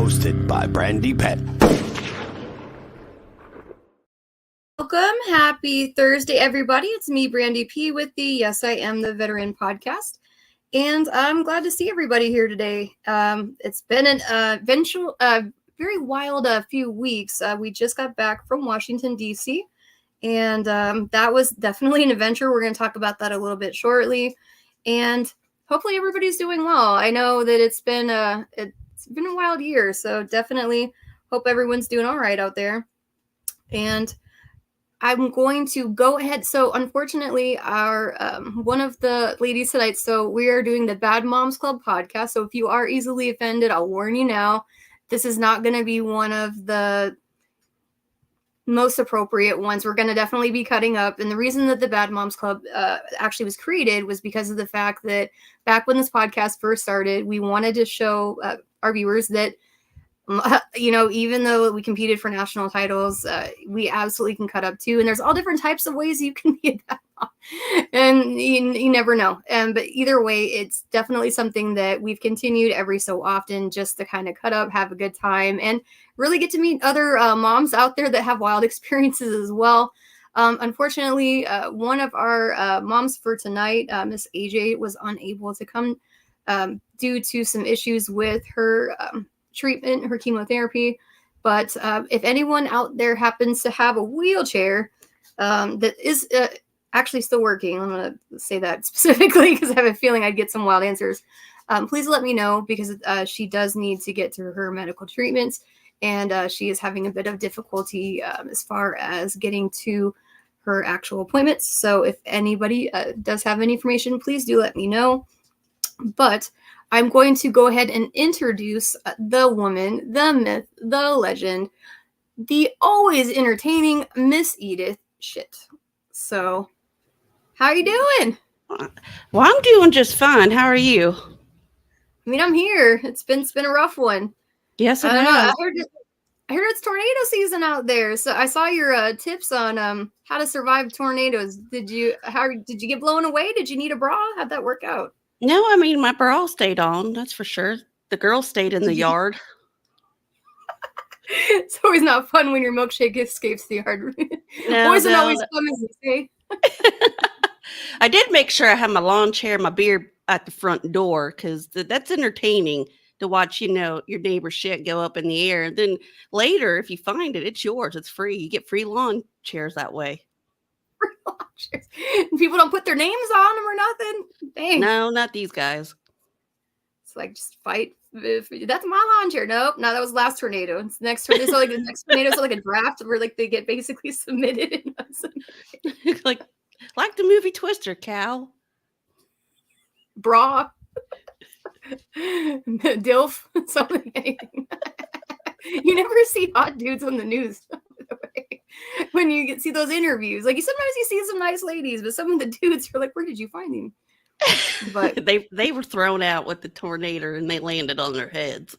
hosted by Brandy Pet. Welcome. Happy Thursday, everybody. It's me, Brandy P, with the Yes, I Am the Veteran podcast. And I'm glad to see everybody here today. It's been an very wild few weeks. We just got back from Washington, D.C., and that was definitely an adventure. We're going to talk about that a little bit shortly. And hopefully everybody's doing well. I know that it's been a wild year, so definitely hope everyone's doing all right out there. And I'm going to go ahead. So unfortunately, our one of the ladies tonight, so we are doing the Bad Moms Club podcast. So if you are easily offended, I'll warn you now, this is not going to be one of the most appropriate ones. We're going to definitely be cutting up. And the reason that the Bad Moms Club actually was created was because of the fact that back when this podcast first started, we wanted to show our viewers that, you know, even though we competed for national titles, we absolutely can cut up too. And there's all different types of ways you can be a bad mom. And you never know. But either way, it's definitely something that we've continued every so often just to kind of cut up, have a good time, and really get to meet other moms out there that have wild experiences as well. Unfortunately, one of our moms for tonight, Miss AJ, was unable to come due to some issues with her treatment, her chemotherapy. But if anyone out there happens to have a wheelchair that is actually still working, I'm going to say that specifically because I have a feeling I'd get some wild answers. Please let me know, because she does need to get to her medical treatments, and she is having a bit of difficulty as far as getting to her actual appointments. So if anybody does have any information, please do let me know. But I'm going to go ahead and introduce the woman, the myth, the legend, the always entertaining Miss Edith Schitt. So, how are you doing? Well, I'm doing just fine. How are you? I mean, I'm here. It's been a rough one. Yes, it I don't know. has. I heard it's tornado season out there. So I saw your tips on how to survive tornadoes. Did you get blown away? Did you need a bra? How'd that work out? No, I mean, my bra stayed on, that's for sure. The girls stayed in the yard. It's always not fun when your milkshake escapes the yard. Boys are always fun, as they say. I did make sure I had my lawn chair and my beer at the front door, because that's entertaining to watch, you know, your neighbor's shit go up in the air. And then later, if you find it, it's yours. It's free. You get free lawn chairs that way. People don't put their names on them or nothing. Dang. No, not these guys. It's like, just fight. That's my lawn chair. Nope. No, that was last tornado. It's next tornado. So like the next tornado is like a draft where like they get basically submitted. like the movie Twister, Cal. Bra. Dilf. Something. Anything. You never see hot dudes on the news. When you see those interviews, like sometimes you see some nice ladies, but some of the dudes are like, where did you find them? But they were thrown out with the tornado and they landed on their heads.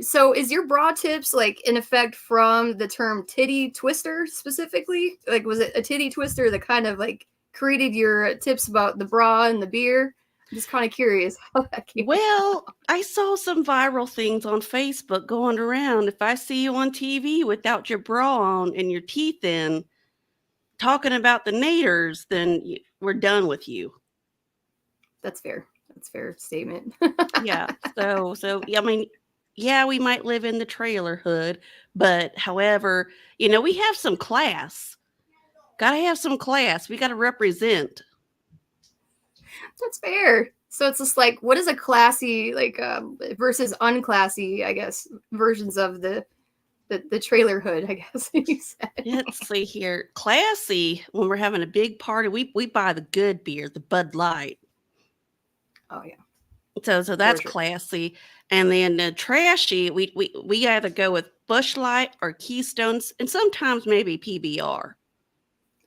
So is your bra tips like in effect from the term titty twister specifically? Like, was it a titty twister that kind of like created your tips about the bra and the beer? I'm just kind of curious how that came Well, I saw some viral things on Facebook going around. If I see you on TV without your bra on and your teeth in talking about the naders, then we're done with you. That's fair. That's a fair statement. Yeah. So I mean, yeah, we might live in the trailer hood, but however, you know, we have some class. Got to have some class. We got to represent. That's fair. So it's just like, what is a classy, like, versus unclassy, I guess, versions of the trailer hood, I guess you said. Let's see here. Classy, when we're having a big party, we buy the good beer, the Bud Light. Oh yeah. So that's classy. And then trashy, we either go with Busch Light or Keystones, and sometimes maybe PBR.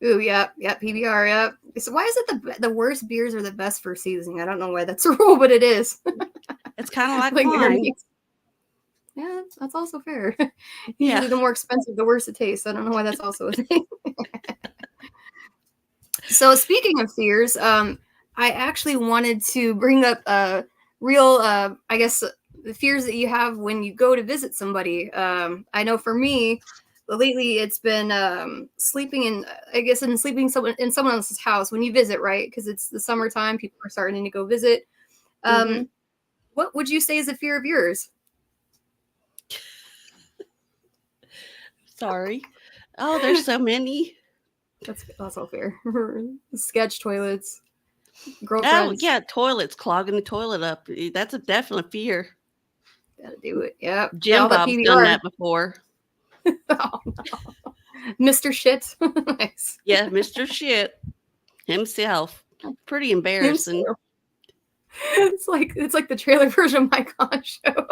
Ooh, yeah, PBR, yeah. So why is it the worst beers are the best for seasoning? I don't know why that's a rule, but it is. It's kind of like wine. Yeah, that's also fair. Usually the more expensive, the worse it tastes. I don't know why that's also a thing. So speaking of fears, I actually wanted to bring up a real, I guess, the fears that you have when you go to visit somebody. I know for me, lately it's been sleeping in someone else's house when you visit, right? Because it's the summertime, people are starting to go visit. Mhm. What would you say is a fear of yours? Sorry. Oh, there's so many. That's all fair. Sketch toilets, Oh, girlfriends, yeah, toilets, clogging the toilet up. That's a definite fear. gotta do it. Yep. Jim All that Bob's done PBR. that before. Oh, Mr. Shit. Nice. Yeah, Mr. Shit himself. Pretty embarrassing. Himself. It's like the trailer version of my con show.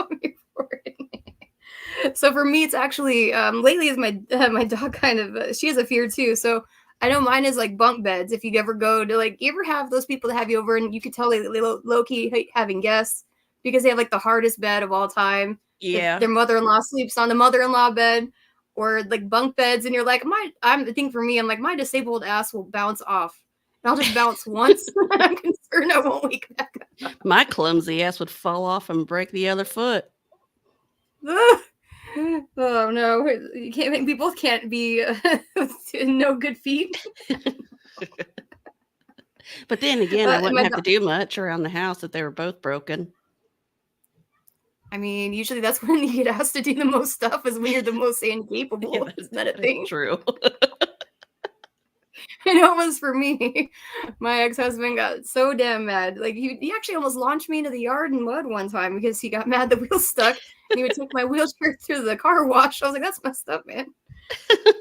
So for me, it's actually lately is my dog kind of she has a fear too. So I know mine is like bunk beds. If you ever go to like, you ever have those people that have you over and you could tell they low key having guests because they have like the hardest bed of all time. If Yeah. their mother-in-law sleeps on the mother-in-law bed or like bunk beds, and you're like, I think for me, I'm like, my disabled ass will bounce off. And I'll just bounce once. I'm concerned I won't wake back up. My clumsy ass would fall off and break the other foot. Oh no, you can't. We both can't be no good feet. But then again, I And wouldn't have to do much around the house if they were both broken. I mean, usually that's when you get asked to do the most stuff is when you're the most incapable. Yeah, Isn't that a that's thing? true. I know it was for me. My ex-husband got so damn mad. Like he actually almost launched me into the yard in mud one time because he got mad the wheel stuck and he would take my wheelchair through the car wash. I was like, that's messed up, man.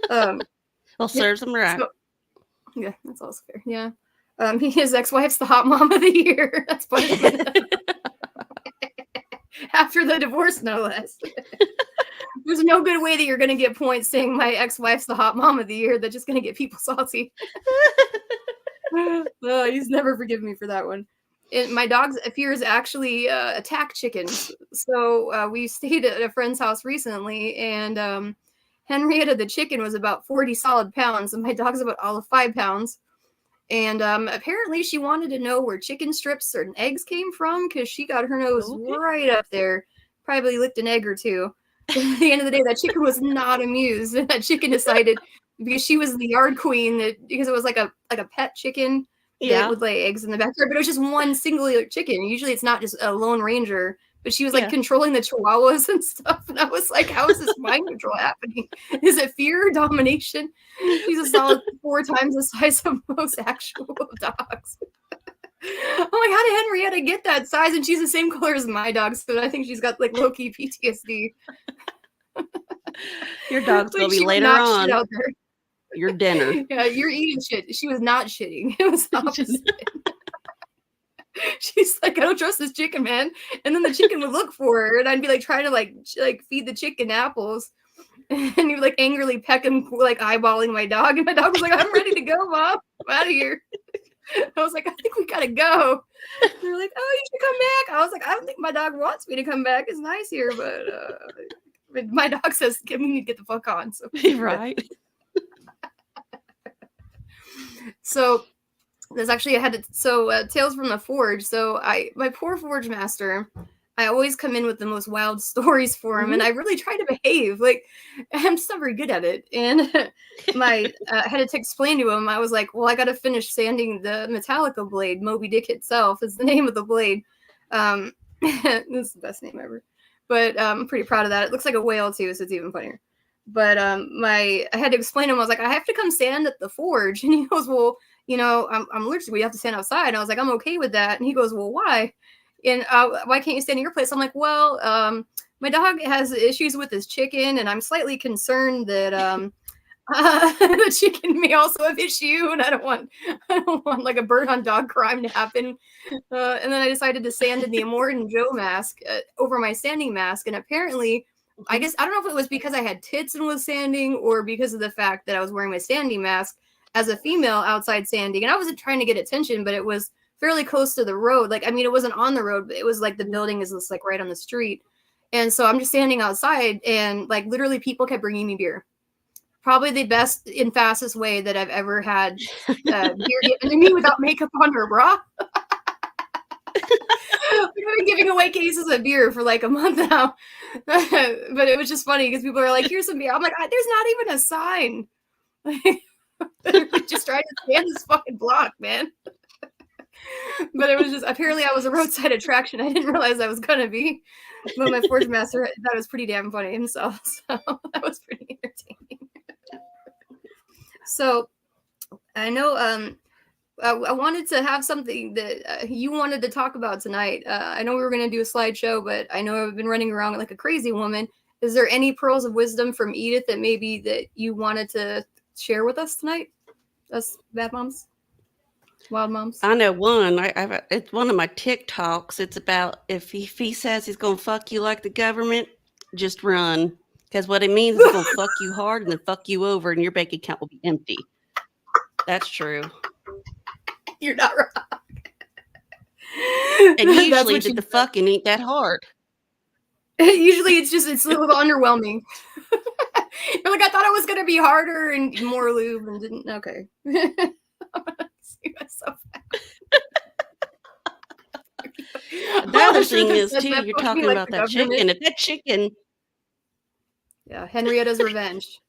Well, Yeah, serves him right. so, yeah, that's also fair. Yeah. His ex-wife's the hot mom of the year. That's punishment. After the divorce, no less. There's no good way that you're going to get points saying my ex-wife's the hot mom of the year. That's just going to get people salty. Oh, he's never forgiven me for that one. My dog's fear is actually attack chickens. So we stayed at a friend's house recently, and Henrietta the chicken was about 40 solid pounds, and my dog's about all of 5 pounds. And apparently she wanted to know where chicken strips and eggs came from because she got her nose right up there. Probably licked an egg or two. But at the end of the day, that chicken was not amused. And that chicken decided, because she was the yard queen, because it was like a pet chicken that would lay eggs in the backyard, but it was just one singular chicken. Usually it's not just a lone ranger, but she was like controlling the chihuahuas and stuff. And I was like, how is this mind control happening? Is it fear or domination? She's a solid 4 times the size of most actual dogs. I'm like, how did Henrietta get that size? And she's the same color as my dog, so I think she's got like low-key PTSD. Your dog's gonna be later on out there. Your dinner. Yeah, you're eating shit. She was not shitting. It was the opposite. She's like, I don't trust this chicken, man. And then the chicken would look for her, and I'd be like trying to like feed the chicken apples. And he would like angrily peck him, like eyeballing my dog. And my dog was like, I'm ready to go, Mom. I'm out of here. I was like, I think we gotta go. They're like, oh, you should come back. I was like, I don't think my dog wants me to come back. It's nice here, but my dog says we need to get the fuck on. So right. So there's actually Tales from the Forge. So my poor forge master, I always come in with the most wild stories for him, and I really try to behave. Like, I'm just not very good at it. And I had to explain to him. I was like, well, I got to finish sanding the Metallica blade. Moby Dick itself is the name of the blade. This is the best name ever. But I'm pretty proud of that. It looks like a whale too, so it's even funnier. But I had to explain to him. I was like, I have to come sand at the forge, and he goes, well, you know, I'm allergic. We have to stand outside. And I was like, I'm okay with that. And he goes, well, why? And why can't you stand in your place? I'm like, well, my dog has issues with his chicken, and I'm slightly concerned that the chicken may also have issue, and I don't want like a bird on dog crime to happen. And then I decided to sand in the Immortan Joe mask over my sanding mask, and apparently, I guess I don't know if it was because I had tits and was sanding, or because of the fact that I was wearing my sanding mask as a female outside sanding, and I wasn't trying to get attention, but it was fairly close to the road. Like, I mean, it wasn't on the road, but it was like the building is just like right on the street. And so I'm just standing outside, and like literally people kept bringing me beer. Probably the best and fastest way that I've ever had beer given to me without makeup on or bra. We've been giving away cases of beer for like a month now. But it was just funny because people are like, here's some beer. I'm like, there's not even a sign. We just tried to stay on this fucking block, man. But it was just, apparently I was a roadside attraction. I didn't realize I was going to be. But my forge master thought it was pretty damn funny himself. So that was pretty entertaining. So I know I wanted to have something that you wanted to talk about tonight. I know we were going to do a slideshow, but I know I've been running around like a crazy woman. Is there any pearls of wisdom from Edith that maybe that you wanted to share with us tonight? Us bad moms? Wild moms? I know one. It's one of my TikToks. It's about if he says he's going to fuck you like the government, just run. Because what it means is he's going to fuck you hard and then fuck you over and your bank account will be empty. That's true. You're not wrong. And usually the fucking ain't that hard. Usually it's a little underwhelming. You're like, I thought it was going to be harder and more lube and didn't. Okay. See myself. The other thing is, too, you're talking like about that government. Chicken. If that chicken. Yeah, Henrietta's Revenge.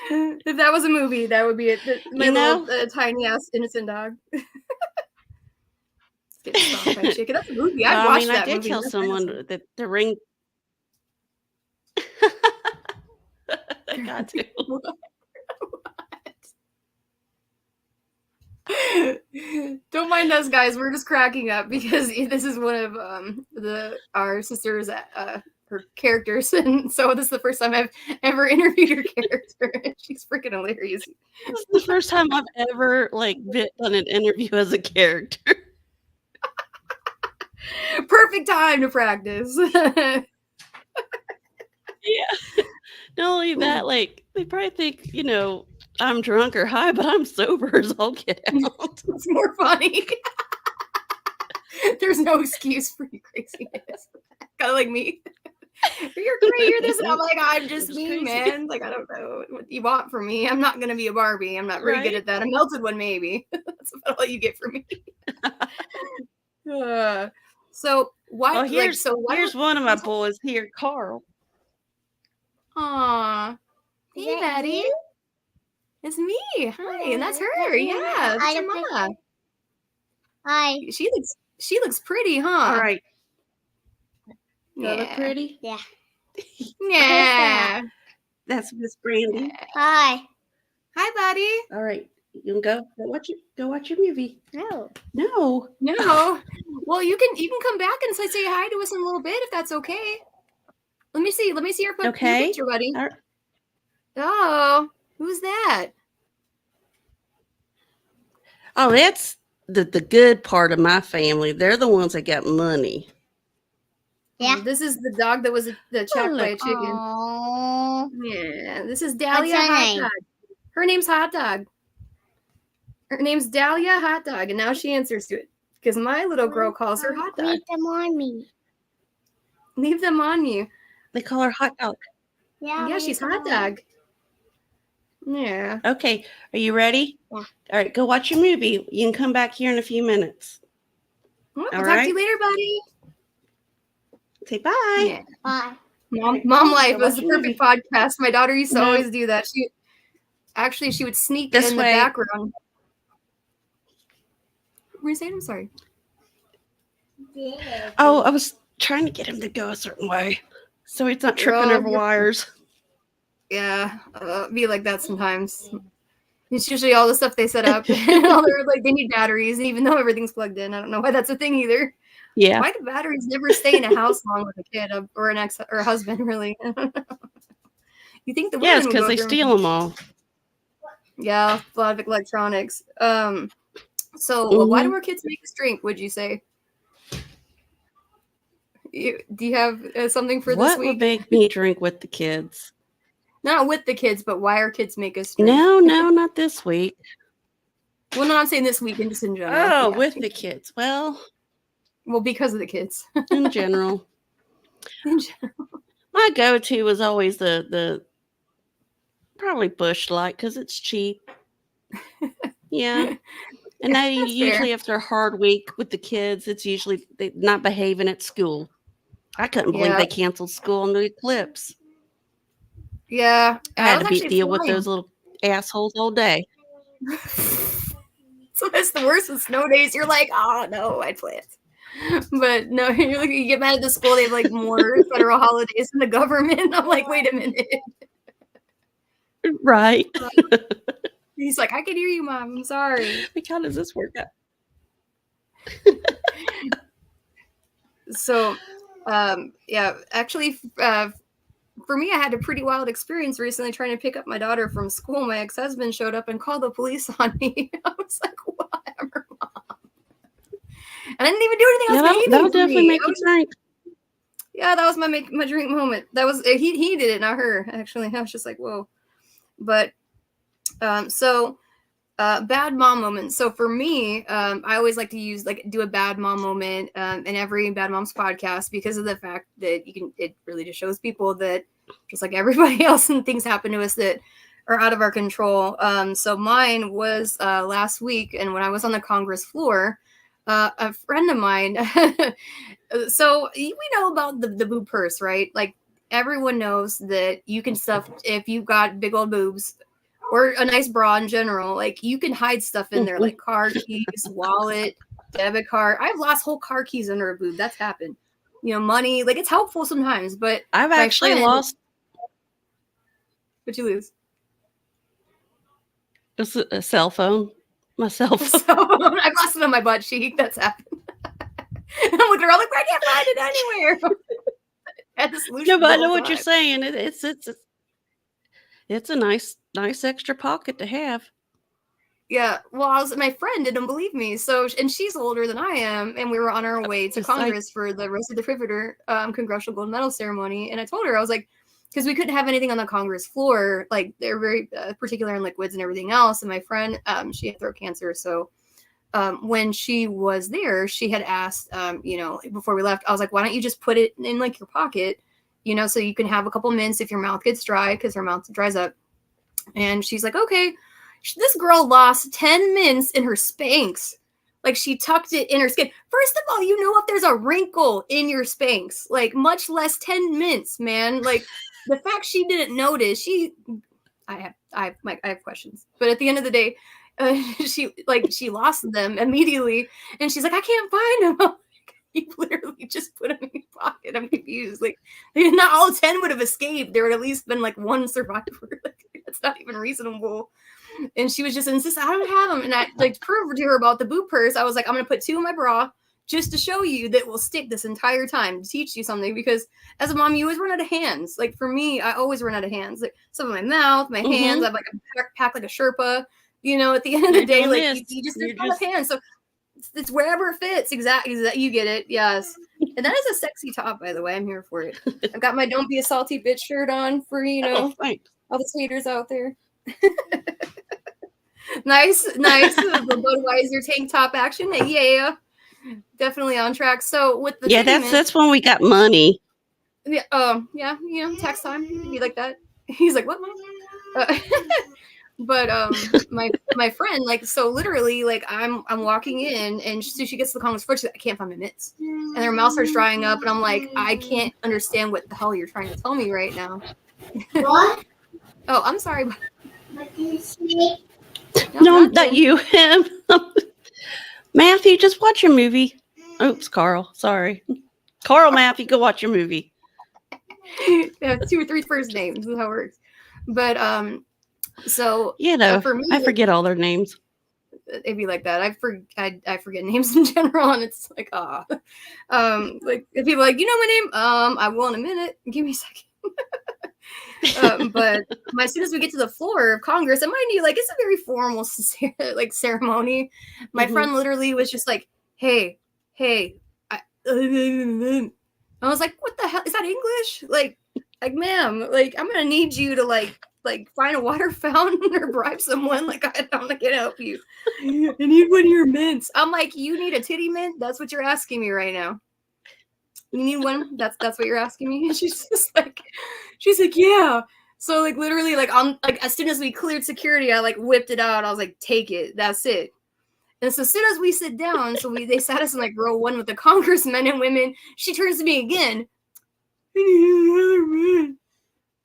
If that was a movie, that would be it. My little tiny ass innocent dog. Get stomped by chicken. That's a movie. I watched that movie. I did tell someone that the ring. I got to. Don't mind us, guys. We're just cracking up because this is one of our sister's her characters, and so this is the first time I've ever interviewed her character. She's freaking hilarious. This is the first time I've ever done an interview as a character. Perfect time to practice. Yeah. Not only that, they probably think, I'm drunk or high, but I'm sober as all get out. It's more funny. There's no excuse for your craziness. Kind of like me. You're great, you're this, and I'm like, I'm just me, crazy. Man. Like, I don't know what you want from me. I'm not gonna be a Barbie. I'm not very good at that. A melted one, maybe. That's about all you get from me. So why? Oh, here's one of my boys here, Carl. Aw, hey, Maddie. It's me. Hi, and that's her. Yeah, that's your mama. Hi. She looks pretty, huh? All right. Yeah. You look pretty? Yeah. Yeah. That's Miss Brandy. Hi. Hi, buddy. All right. You can go watch your movie. No. Well, you can come back and say hi to us in a little bit if that's okay. Let me see your picture, buddy. Right. Oh, who's that? Oh, that's the good part of my family. They're the ones that got money. Yeah. This is the dog that was attacked by a chicken. Aww. Yeah. This is Dahlia Hot Dog. Her name's Hot Dog. Her name's Dahlia Hot Dog, and now she answers to it because my little girl calls her Hot Dog. Leave them on me. Leave them on you. They call her Hot Dog. Yeah, she's Hot Dog. Yeah. Okay. Are you ready? Yeah. All right. Go watch your movie. You can come back here in a few minutes. Well, I'll talk to you later, buddy. Say bye. Yeah. Bye. Mom Life was the perfect podcast. My daughter used to always do that. She would sneak in the background. What were you saying? I'm sorry. Oh, I was trying to get him to go a certain way so he's not tripping over wires. Yeah, be like that sometimes. It's usually all the stuff they set up. And all they need batteries, even though everything's plugged in. I don't know why that's a thing either. Yeah. Why do batteries never stay in a house long with a kid or an ex or a husband? Really? You think the women? Yes, because they steal them all. Yeah, a lot of electronics. So why do our kids make us drink? Would you say? Do you have something for this week? What would make me drink with the kids? Not with the kids, but why our kids make us drink? No, not this week. Well, no, I'm saying this week and just in general. Oh, yeah. With the kids. Well, because of the kids. In general. My go-to was always the probably Busch Light because it's cheap. Yeah. And they That's usually, fair. after a hard week with the kids, it's usually they not behaving at school. I couldn't believe Yeah. they canceled school in the eclipse. Yeah. I I had was to actually deal with flying. those little assholes all day. So that's the worst with snow days. You're like, oh no, I planned. But no, you're like, you get mad at the school. They have like more federal holidays than the government. I'm like, wait a minute. Right. He's like, I can hear you, Mom. I'm sorry. Like, how does this work out? So, yeah, actually, for me, I had a pretty wild experience recently trying to pick up my daughter from school. My ex-husband showed up and called the police on me. I was like, whatever, Mom. And I didn't even do anything else. Yeah, that'll definitely make you drink. Yeah, that was my drink moment. That was he did it, not her. Actually, I was just like, whoa. But bad mom moment. So for me, I always like to do a bad mom moment in every Bad Moms podcast because of the fact that it really just shows people that just like everybody else and things happen to us that are out of our control. So mine was last week, and when I was on the Congress floor, a friend of mine. So we know about the boob purse, right? Like everyone knows that you can stuff if you've got big old boobs or a nice bra in general. Like you can hide stuff in there, like car keys, wallet, debit card. I've lost whole car keys under a boob. That's happened. Money. Like it's helpful sometimes, but I've actually lost. What'd you lose? It's a cell phone. My cell phone. So, I've lost it on my butt cheek. That's happened. I'm looking around like, I can't find it anywhere. Had the solution. No, but I know what you're saying. It's a nice extra pocket to have. Yeah. Well, my friend didn't believe me. So, and she's older than I am, and we were on our way to Congress for the Rose of the Privateer Congressional Gold Medal ceremony. And I told her, I was like, because we couldn't have anything on the Congress floor, like they're very particular in liquids and everything else. And my friend, she had throat cancer, so. When she was there, she had asked, before we left, I was like, why don't you just put it in like your pocket, so you can have a couple mints if your mouth gets dry, because her mouth dries up. And she's like, okay. This girl lost 10 mints in her Spanx. Like she tucked it in her skin. First of all, if there's a wrinkle in your Spanx, like much less 10 mints, man. Like the fact she didn't notice, I have questions. But at the end of the day, she lost them immediately, and she's like, I can't find them. You literally just put them in your pocket. I'm confused. Like, not all 10 would have escaped. There would at least been like one survivor. Like, that's not even reasonable. And she was just insistent, I don't have them. And I like proved to her about the boob purse. I was like, I'm gonna put 2 in my bra just to show you that will stick this entire time, to teach you something. Because as a mom, you always run out of hands. Like for me, I always run out of hands. Like some of my mouth, my hands. I have like a pack like a Sherpa. At the end of the day, like you just don't have hands. So it's wherever it fits. Exactly. You get it. Yes. And that is a sexy top, by the way. I'm here for it. I've got my "Don't Be a Salty Bitch" shirt on for all the haters out there. Nice. The Budweiser tank top action. Yeah. Definitely on track. So with the that's when we got money. Yeah. Yeah. Tax time. Be like that. He's like, what, Mom? But my friend, like, so literally, like, I'm walking in, and so she gets to the Congress floor. She's like, I can't find my mitts, and her mouth starts drying up, and I'm like, I can't understand what the hell you're trying to tell me right now. What? Oh, I'm sorry. What did you say? No, not you, him. Matthew, just watch your movie. Oops, Carl. Sorry, Carl. Matthew, go watch your movie. Yeah, 2 or 3 first names. This is how it works. But so for me, I forget all their names. It'd be like that. I forget names in general, and it's like like if people are like, my name, I will in a minute. Give me a second. But as soon as we get to the floor of Congress, and mind you, like it's a very formal like ceremony. My friend literally was just like, hey, I was like, what the hell is that English? Like ma'am, like I'm gonna need you to like find a water fountain or bribe someone. Like I can't help you. I need one of your mints. I'm like, you need a titty mint? That's what you're asking me right now. You need one? That's what you're asking me? And she's like, yeah. So like literally like as soon as we cleared security, I like whipped it out. I was like, take it. That's it. And so as soon as we sit down, so they sat us in like row 1 with the congressmen and women. She turns to me again.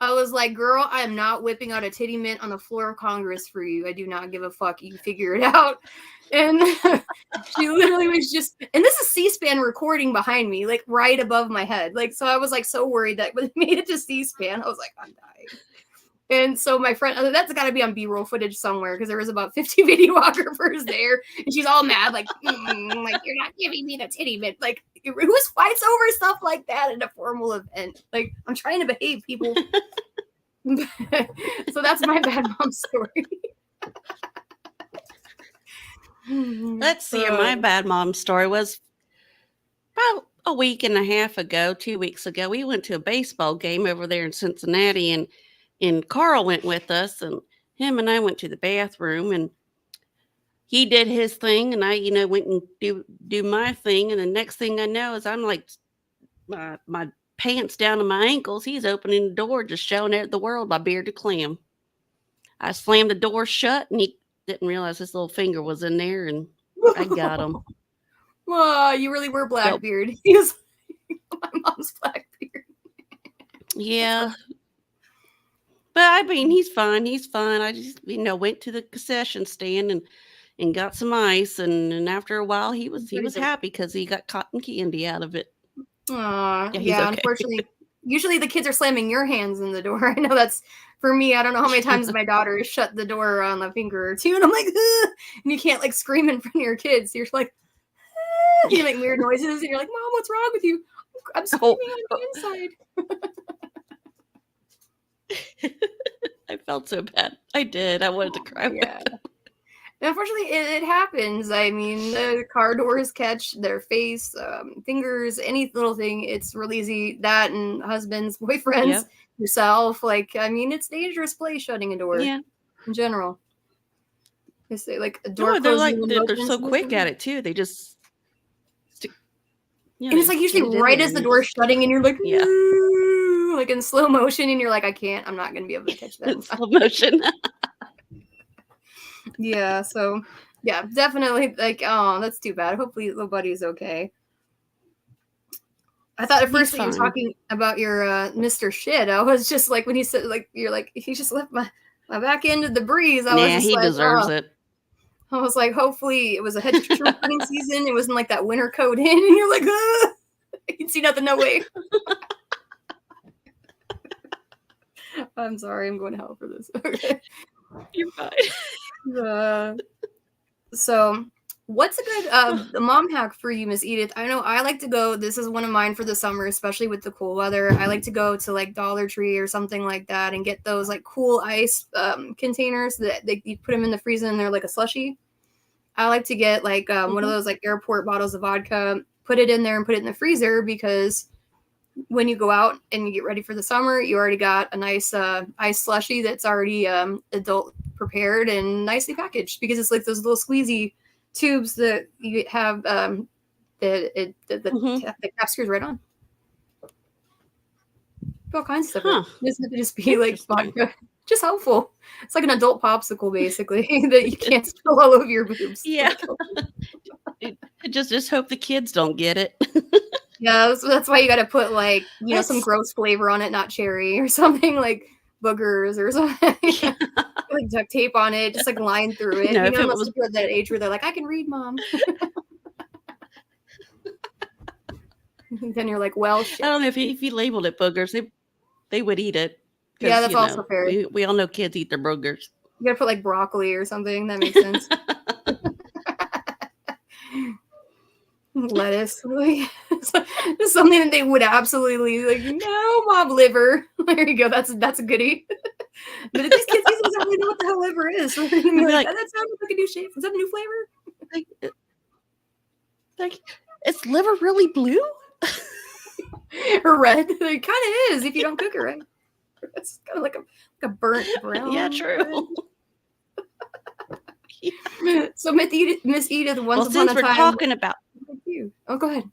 I was like, girl, I am not whipping out a titty mint on the floor of Congress for you. I do not give a fuck. You figure it out. And she literally was just, and this is C-SPAN recording behind me, like right above my head. Like, so I was like so worried that when it made it to C-SPAN, I was like, I'm dying. And so my friend, that's got to be on B-roll footage somewhere because there was about 50 videographers there, and she's all mad, like, like you're not giving me the titty mint. Like, who fights over stuff like that at a formal event? Like, I'm trying to behave, people. So that's my bad mom story. Let's see. My bad mom story was about a week and a half ago, 2 weeks ago. We went to a baseball game over there in Cincinnati, and Carl went with us, and him and I went to the bathroom, and he did his thing, and I, went and do my thing. And the next thing I know is I'm like my pants down to my ankles. He's opening the door, just showing out the world my bearded clam. I slammed the door shut, and he didn't realize his little finger was in there, and I got him. Oh, you really were Blackbeard. He was my mom's Blackbeard. Yeah. But I mean, he's fine. He's fine. I just, went to the concession stand and got some ice, and after a while, he was happy because he got cotton candy out of it. Yeah, okay. Unfortunately, usually the kids are slamming your hands in the door. I know that's for me. I don't know how many times my daughter has shut the door on a finger or two, and I'm like, ugh! And you can't like scream in front of your kids. You're like, ugh! You make weird noises, and you're like, Mom, what's wrong with you? I'm screaming on the inside. I felt so bad. I did. I wanted to cry. Yeah. Unfortunately, it happens. I mean, the car doors catch their face, fingers, any little thing. It's really easy. That and husbands, boyfriends, yourself. Like, I mean, it's dangerous place shutting a door. Yeah. In general. They say like a door they're closing. they're so quick at it too. They just stick. And it's like usually right as the door's shutting, and you're like, like in slow motion, and you're like, I'm not going to be able to catch that. In slow motion. Yeah, so yeah, definitely like, oh, that's too bad. Hopefully little buddy's okay. I thought at first that you were talking about your Mr. Schitt. I was just like, when he said like, you're like, he just left my back end of the breeze. I was just he like, deserves it. I was like, hopefully it was a hedge trimming season. It wasn't like that winter coat in, and you're like, ah! I can see nothing, no way. I'm sorry, I'm going to hell for this. Okay. You're fine. So what's a good mom hack for you, Miss Edith? I know I like to go, this is one of mine for the summer, especially with the cool weather. I like to go to like Dollar Tree or something like that and get those like cool ice containers that you put them in the freezer and they're like a slushie. I like to get like one of those like airport bottles of vodka, put it in there and put it in the freezer, because when you go out and you get ready for the summer, you already got a nice ice slushie that's already adult prepared and nicely packaged, because it's like those little squeezy tubes that you have the cap screws right on. All kinds of stuff. It doesn't have to just be like vodka. Just helpful. It's like an adult popsicle, basically, that you can't spill all over your boobs. Yeah. Just hope the kids don't get it. Yeah, that's why you got to put like, some gross flavor on it, not cherry or something, like boogers or something. Like duct tape on it, just like line through it. Unless you're at that age where they're like, I can read, Mom. Then you're like, well, shit. I don't know if you labeled it boogers, they would eat it. Yeah, that's also fair. We all know kids eat their boogers. You gotta put like broccoli or something. That makes sense. Lettuce, like, something that they would absolutely like. No, Mom, liver. There you go. That's a goodie. But if these kids don't really know what the hell liver is, they're gonna be like, that sounds like a new shape. Is that a new flavor? Like, is liver really blue or red? It kind of is if you don't cook it right. It's kind of like a burnt brown. Yeah, true. So Miss Edith, once upon a time. We're talking about. Oh, go ahead.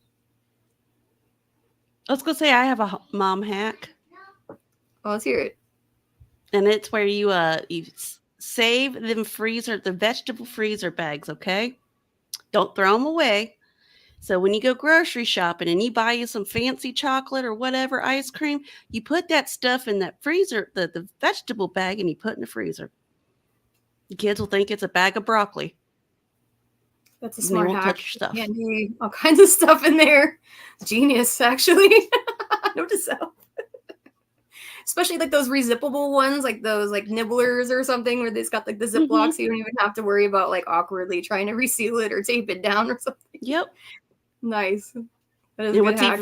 I was gonna say I have a mom hack. Well, let's hear it. And it's where you save them the vegetable freezer bags, okay? Don't throw them away. So when you go grocery shopping and you buy you some fancy chocolate or whatever, ice cream, you put that stuff in that freezer, the vegetable bag, and you put it in the freezer. The kids will think it's a bag of broccoli. That's a And they smart won't hack. touch your stuff. Can't do all kinds of stuff in there. Genius, actually. Note to self. Especially like those rezippable ones, like those like nibblers or something, where they've got like the Ziploc, so you don't even have to worry about like awkwardly trying to reseal it or tape it down or something. Yep. Nice. That is a And good what's hack.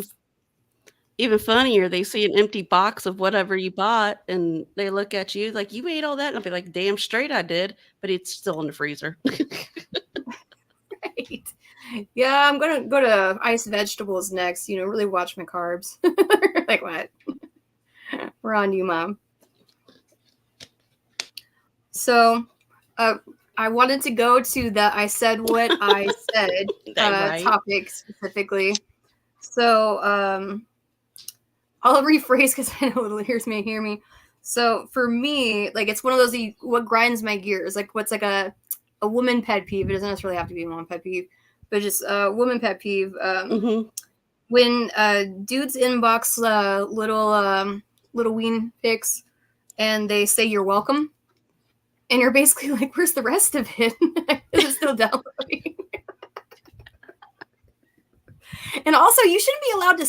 even funnier, they see an empty box of whatever you bought and they look at you like, you ate all that? And I'll be like, damn straight I did, but it's still in the freezer. Right. Yeah, I'm gonna go to iced vegetables next, really watch my carbs. Like what? We're on you, Mom. So I wanted to go to the I said what I said Right. topic specifically. So I'll rephrase because I know little ears may hear me. So for me, like it's one of those what grinds my gears, like what's like a woman pet peeve. It doesn't necessarily have to be a mom pet peeve, but just a woman pet peeve. When dudes inbox little ween pics and they say you're welcome, and you're basically like, where's the rest of it? Is it still downloading? And also, you shouldn't be allowed to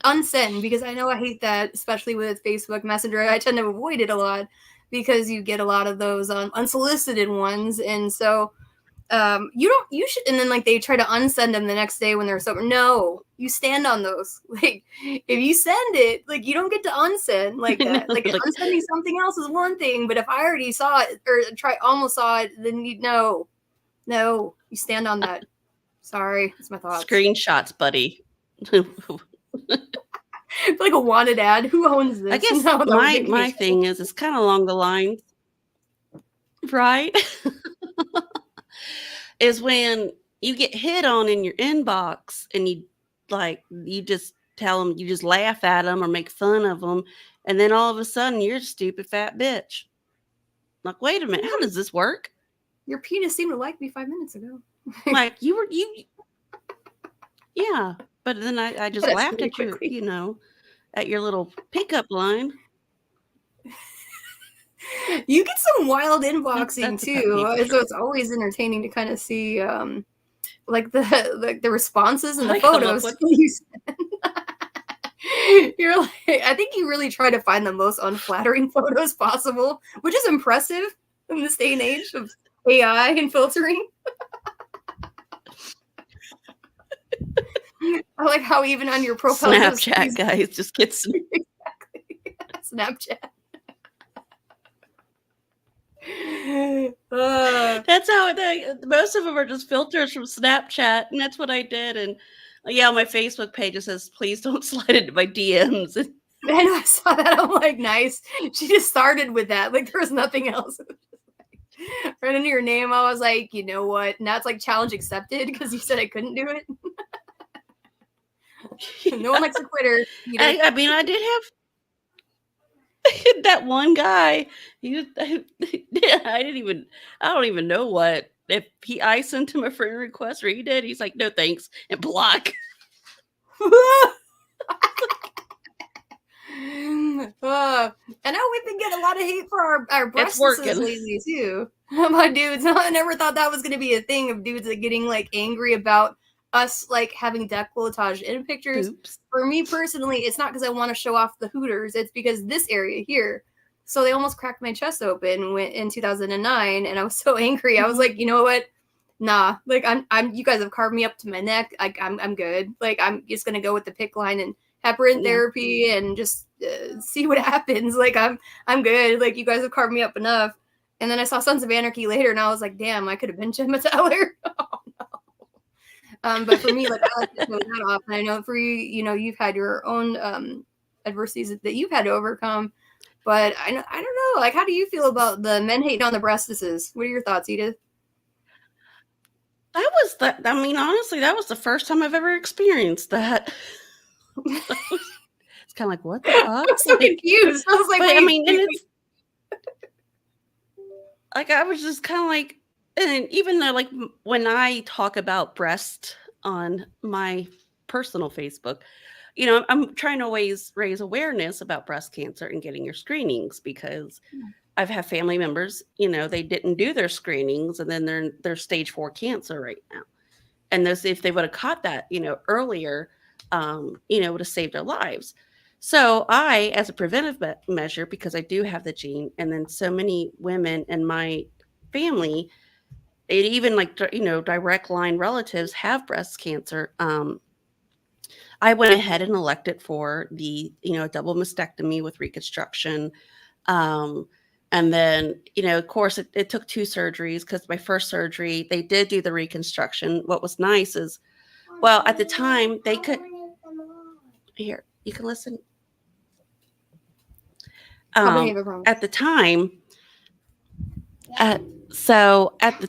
unsend, because I know I hate that, especially with Facebook Messenger. I tend to avoid it a lot because you get a lot of those unsolicited ones, and so you should. And then like they try to unsend them the next day when they're sober. No, you stand on those. Like if you send it, like you don't get to unsend like that. Like unsending something else is one thing, but if I already saw it or almost saw it, then no, you stand on that. Sorry, that's my thoughts. Screenshots, buddy. It's like a wanted ad. Who owns this? I guess my thing is, it's kind of along the lines, right? Is when you get hit on in your inbox and you just tell them, you just laugh at them or make fun of them, and then all of a sudden you're a stupid fat bitch. Like, wait a minute, how does this work? Your penis seemed to like me 5 minutes ago. Like you yeah, but then I just laughed at you, at your little pickup line. You get some wild inboxing too, so it's always entertaining to kind of see like the responses and the photos you send. You're like, I think you really try to find the most unflattering photos possible, which is impressive in this day and age of AI and filtering. I like how even on your profile Snapchat guys just get some exactly. Snapchat. That's how most of them are just filters from Snapchat, and that's what I did. And yeah, my Facebook page says, "Please don't slide into my DMs." And I saw that. I'm like, nice. She just started with that. Like there was nothing else. Right under your name, I was like, you know what? Now it's like challenge accepted because you said I couldn't do it. No one likes a quitter. I mean, I did have that one guy. I don't even know what if I sent him a friend request or he did. He's like, no thanks, and block. I know we've been getting a lot of hate for our breasts lately too. My dudes, I never thought that was going to be a thing of dudes that getting like angry about us like having decolletage in pictures. Oops. For me personally, it's not because I want to show off the hooters. It's because this area here. So they almost cracked my chest open in 2009, and I was so angry. I was like, you know what? Nah, like I'm. You guys have carved me up to my neck. Like I'm good. Like I'm just gonna go with the PICC line and heparin therapy and just see what happens. Like I'm good. Like you guys have carved me up enough. And then I saw Sons of Anarchy later, and I was like, damn, I could have been Gemma Teller. Oh no. But for me, like I like to show that off. And I know for you, you've had your own adversities that you've had to overcome. But I don't know. Like, how do you feel about the men hating on the breastises? What are your thoughts, Edith? Honestly, that was the first time I've ever experienced that. It's kind of like, what the fuck? I was so confused. I was like, but, and it's like, I was just kind of like, And even though, like, when I talk about breast on my personal Facebook, I'm trying to always raise awareness about breast cancer and getting your screenings, because I've had family members, they didn't do their screenings, and then they're stage 4 cancer right now. And those, if they would have caught that, earlier, would have saved their lives. So I, as a preventive measure, because I do have the gene, and then so many women in my family, it even like, direct line relatives have breast cancer. I went ahead and elected for the, double mastectomy with reconstruction. Um, and then, of course, it took 2 surgeries, because my first surgery, they did do the reconstruction. What was nice is, well, at the time, they could. Here, you can listen. At the time, so at the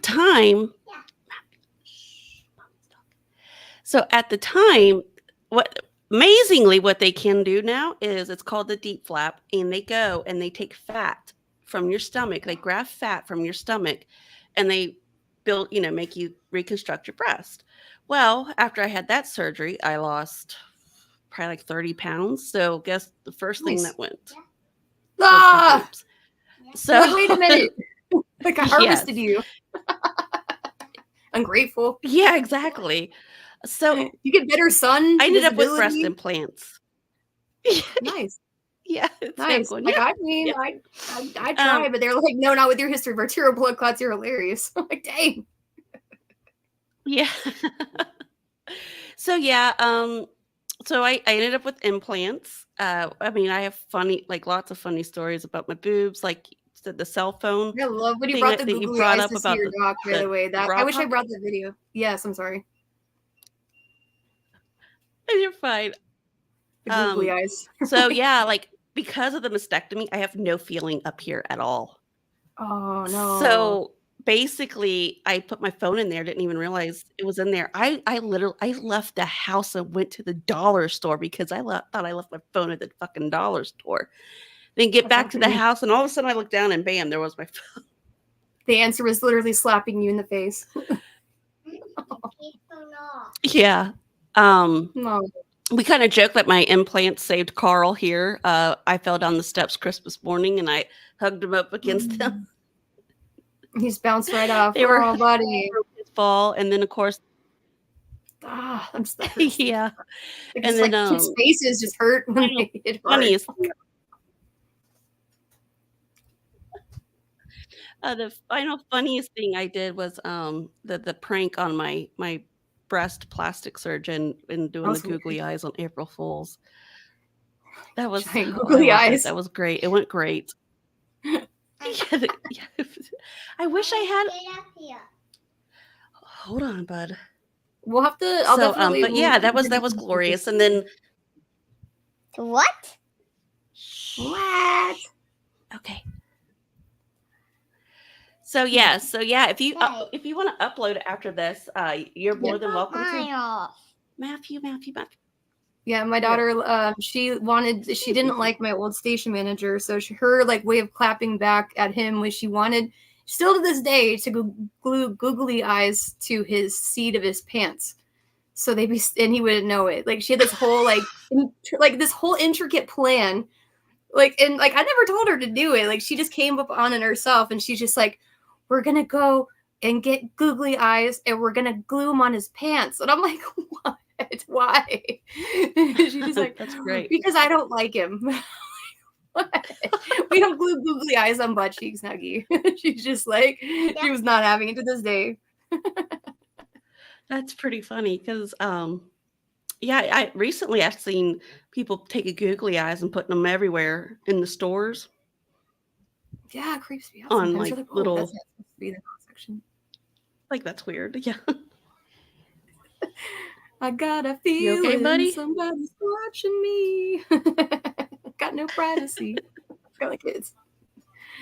time, what amazingly what they can do now is, it's called the deep flap, and they go and they take fat from your stomach. They grab fat from your stomach, and they build, make you reconstruct your breast. Well, after I had that surgery, I lost probably like 30 pounds. So guess the first thing that went was my boobs. So like, wait a minute. Like, I harvested you. Ungrateful. Yeah, exactly. So you get better sun. I ended up with breast implants. Nice. Yeah, nice. Going, like, yeah. I mean, yeah. I tried, but they're like, no, not with your history of arterial blood clots. You're hilarious. I'm like, dang. Yeah. So yeah, so I ended up with implants. I mean, I have lots of funny stories about my boobs, like the cell phone. I love when you brought the googly eyes to see your doc, by the way. I wish I brought that video. Yes, I'm sorry. You're fine. The googly eyes. So yeah, like, because of the mastectomy, I have no feeling up here at all. Oh no. So basically, I put my phone in there, didn't even realize it was in there. I left the house and went to the dollar store, because I thought I left my phone at the fucking dollar store. Then get back to the house, and all of a sudden I looked down, and bam, there was my phone. The answer was literally slapping you in the face. Yeah. No. We kind of joke that my implants saved Carl here. I fell down the steps Christmas morning, and I hugged him up against them. He's bounced right off. They were buddy. His fall, and then of course, I'm stuck. Yeah. And then kids' faces just hurt when they hit hard. The final funniest thing I did was the prank on my breast plastic surgeon and doing the googly eyes on April Fools. That was googly eyes. That was great. It went great. I wish I had. Hold on, bud. We'll have to. But yeah, that was glorious. And then what? Okay. So yeah, if you want to upload it after this, you're more than welcome to. Matthew. Yeah, my daughter, she didn't like my old station manager, so her way of clapping back at him was she wanted, still to this day, to glue googly eyes to his seat of his pants, so and he wouldn't know it. Like, she had this whole this whole intricate plan, I never told her to do it. Like, she just came up on it herself, and she's just like, we're gonna go and get googly eyes, and we're gonna glue them on his pants, and I'm like, what? Why? She's just like, that's great, because I don't like him. We don't glue googly eyes on butt cheeks, Nuggy. She's just like, she was not having it to this day. That's pretty funny, because I recently I've seen people take a googly eyes and putting them everywhere in the stores. Yeah, it creeps me out. On little, that's supposed to be the section. That's weird. Yeah. I got a feeling, you okay, buddy? Somebody's watching me. Got no privacy. Got like kids.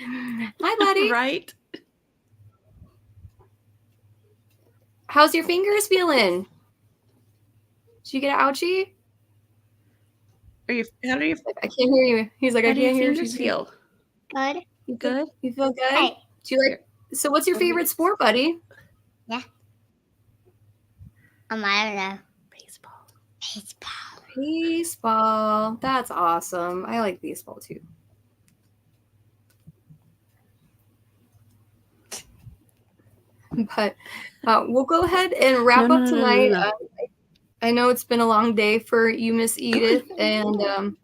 Hi, buddy. Right. How's your fingers feeling? Did you get an ouchie? How do you? I can't hear you. He's like, I can't hear you. Feel Good. You good? You feel good? Hey. Do you like? So what's your favorite sport, buddy? I don't know. Baseball. Baseball. That's awesome. I like baseball too. But we'll go ahead and wrap up tonight. No. I know it's been a long day for you, Miss Edith, and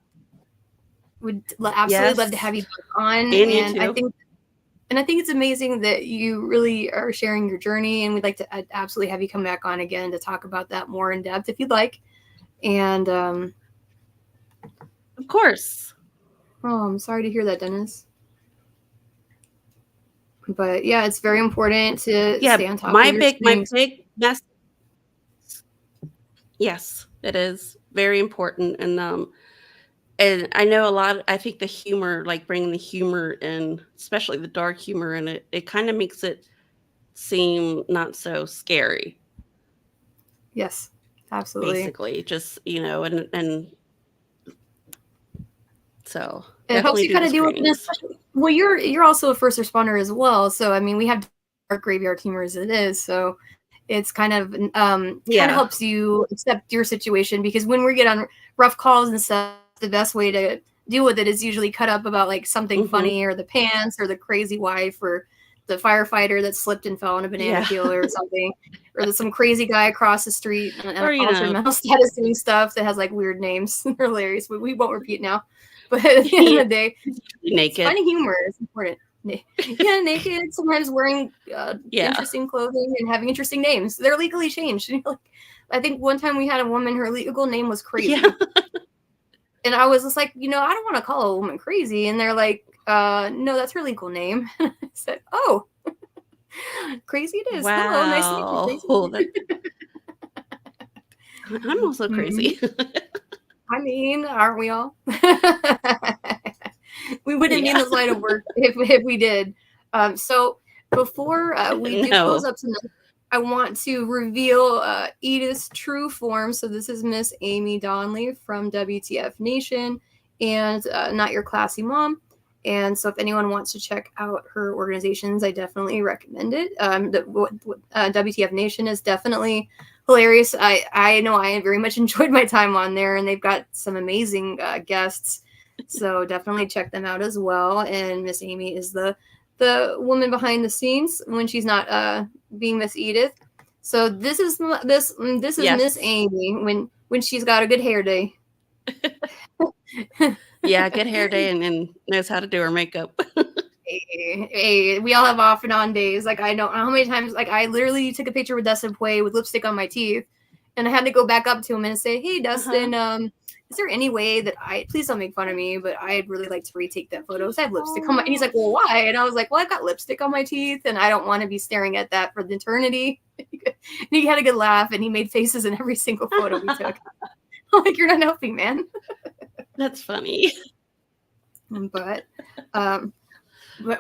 would absolutely love to have you back on. And you I too. think it's amazing that you really are sharing your journey, and we'd like to absolutely have you come back on again to talk about that more in depth if you'd like. And Of course. oh, I'm sorry to hear that, Dennis. But yeah, it's very important to stay on top of your my big message. Yes, it is very important, and I know I think the humor, like bringing the humor in, especially the dark humor in it kind of makes it seem not so scary. Yes, absolutely. Basically, just and so It helps you kind of deal with it. Well, you're also a first responder as well, so I mean, we have dark graveyard humor as it is, so it's kind of kind of helps you accept your situation, because when we get on rough calls and stuff, the best way to deal with it is usually cut up about like something funny, or the pants, or the crazy wife, or the firefighter that slipped and fell in a banana peel or something, or there's some crazy guy across the street and altered mental status doing stuff that has like weird names. They're hilarious, but we won't repeat now. But at the end of the day, naked. Funny humor is important. Yeah, naked, sometimes wearing interesting clothing and having interesting names. They're legally changed. I think one time we had a woman, her legal name was Crazy. Yeah. And I was just like, I don't want to call a woman crazy. And they're like, no, that's her legal name. I said, oh, Crazy it is. Wow. Hello, nice to meet you, Crazy. I'm also crazy. I mean, aren't we all? We wouldn't be in this line of work if we did. So before we do close up tonight, I want to reveal Edith's true form. So this is Miss Amy Donnelly from WTF Nation and Not Your Classy Mom. And so if anyone wants to check out her organizations, I definitely recommend it. WTF Nation is definitely hilarious. I know I very much enjoyed my time on there, and they've got some amazing guests. So definitely check them out as well. And Miss Amy is the woman behind the scenes when she's not being Miss Edith. So this is Miss Amy when she's got a good hair day. Yeah, good hair day and knows how to do her makeup. Hey, we all have off and on days. Like, I know how many times, like, I literally took a picture with Dustin Puey with lipstick on my teeth, and I had to go back up to him and say, hey, Dustin, is there any way that please don't make fun of me, but I'd really like to retake that photo. I have lipstick on my, and he's like, well, why? And I was like, well, I've got lipstick on my teeth, and I don't want to be staring at that for eternity. And he had a good laugh, and he made faces in every single photo we took. I'm like, you're not helping, man. That's funny. But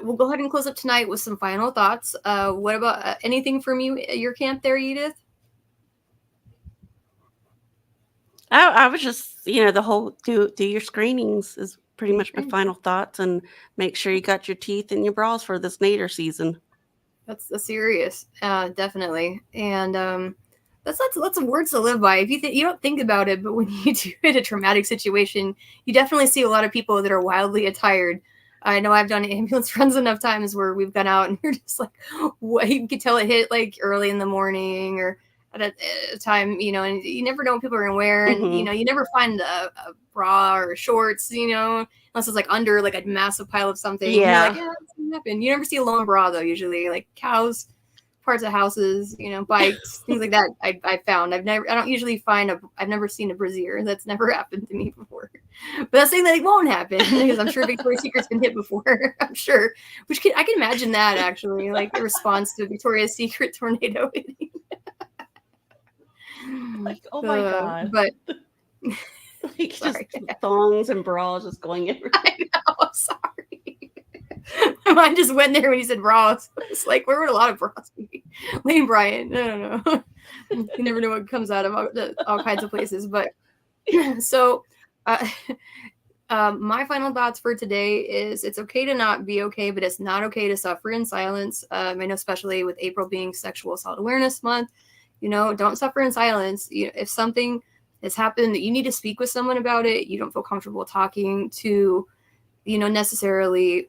we'll go ahead and close up tonight with some final thoughts. What about anything from you at your camp there, Edith? I was just, the whole do your screenings is pretty much my final thoughts, and make sure you got your teeth in your bras for this nadir season. That's serious, definitely. And that's lots of words to live by. If you don't think about it, but when you do hit a traumatic situation, you definitely see a lot of people that are wildly attired. I know I've done ambulance runs enough times where we've gone out and you're just like, what? You can tell it hit like early in the morning or at a time, and you never know what people are going to wear. And, you never find a bra or shorts, unless it's like under like a massive pile of something. Yeah. You're like, that's going to happen. You never see a lone bra though, usually like cows, parts of houses, bikes, things like that. I found I've never seen a brassiere. That's never happened to me before. But that's saying that it won't happen, because I'm sure Victoria's Secret's been hit before. I'm sure. I can imagine that actually, like the response to Victoria's Secret tornado hitting. Like, oh my God. But like just thongs and bras just going everywhere. I know, I'm sorry. My mind just went there when you said bras. It's like, where would a lot of bras be? Lane Bryant. No. You never know what comes out of all kinds of places. But so My final thoughts for today is it's okay to not be okay, but it's not okay to suffer in silence. I know, especially with April being Sexual Assault Awareness Month, don't suffer in silence. If something has happened that you need to speak with someone about it, you don't feel comfortable talking to, necessarily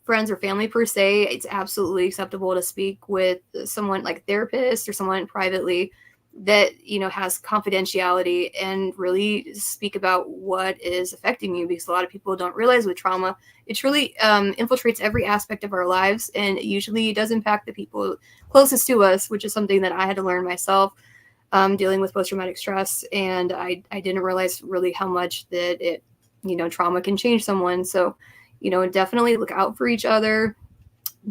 friends or family per se, it's absolutely acceptable to speak with someone like a therapist or someone privately that has confidentiality and really speak about what is affecting you, because a lot of people don't realize with trauma it truly infiltrates every aspect of our lives, and it usually does impact the people closest to us, which is something that I had to learn myself, dealing with post-traumatic stress. And I didn't realize really how much that it trauma can change someone. So definitely look out for each other,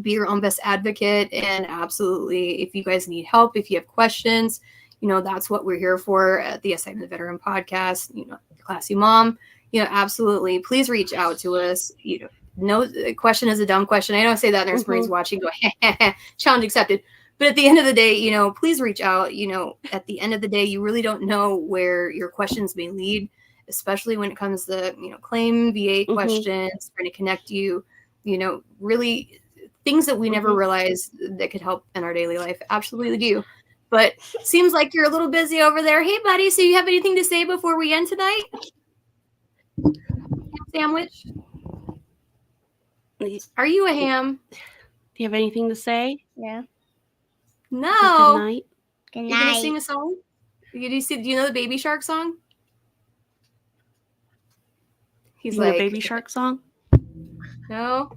be your own best advocate, and absolutely, if you guys need help, if you have questions, that's what we're here for at the Yes, I'm the Veteran podcast. Classy mom, absolutely, please reach out to us. No question is a dumb question. I know I say that, and there's somebody's watching, go, challenge accepted. But at the end of the day, please reach out. At the end of the day, you really don't know where your questions may lead, especially when it comes to, claim VA questions, trying to connect you, really things that we never realized that could help in our daily life. Absolutely do. But seems like you're a little busy over there. Hey, buddy, so you have anything to say before we end tonight? Ham sandwich? Are you a ham? Do you have anything to say? Yeah. No. Good night. Good You gonna night. sing a song? Do you know the Baby Shark song? He's You know like, Baby Shark song? no.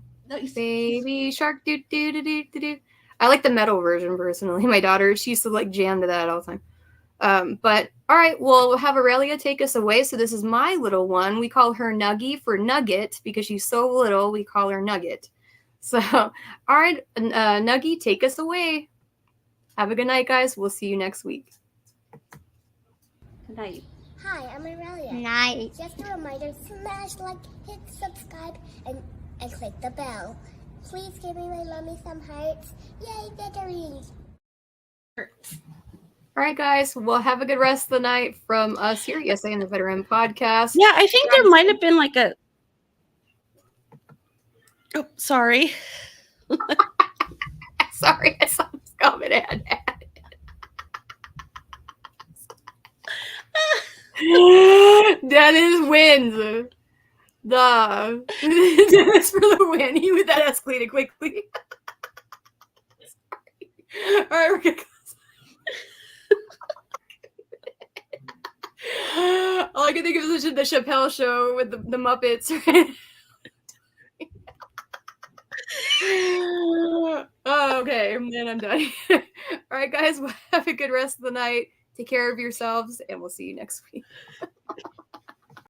Baby Shark, do do do do do do. I like the metal version personally. My daughter, she used to like jam to that all the time. But all right, well, we'll have Aurelia take us away. So this is my little one. We call her Nuggie for Nugget because she's so little. We call her Nugget. So, all right, Nuggie, take us away. Have a good night, guys. We'll see you next week. Good night. Hi, I'm Aurelia. Night. Just a reminder, smash like, hit subscribe, and click the bell. Please give me my mommy some hearts. Yay, victories! All right, guys. Well, have a good rest of the night from us here at Yes, I Am the Veteran podcast. Yeah, I think there might have been like a. Oh, sorry. Sorry, I saw this comment. Dennis wins. Duh. Dennis for the win. He with that escalated quickly. All right, we're gonna go. All I can think of is the Chappelle Show with the Muppets. Oh, okay, and then I'm done. All right, guys, well, have a good rest of the night. Take care of yourselves, and we'll see you next week.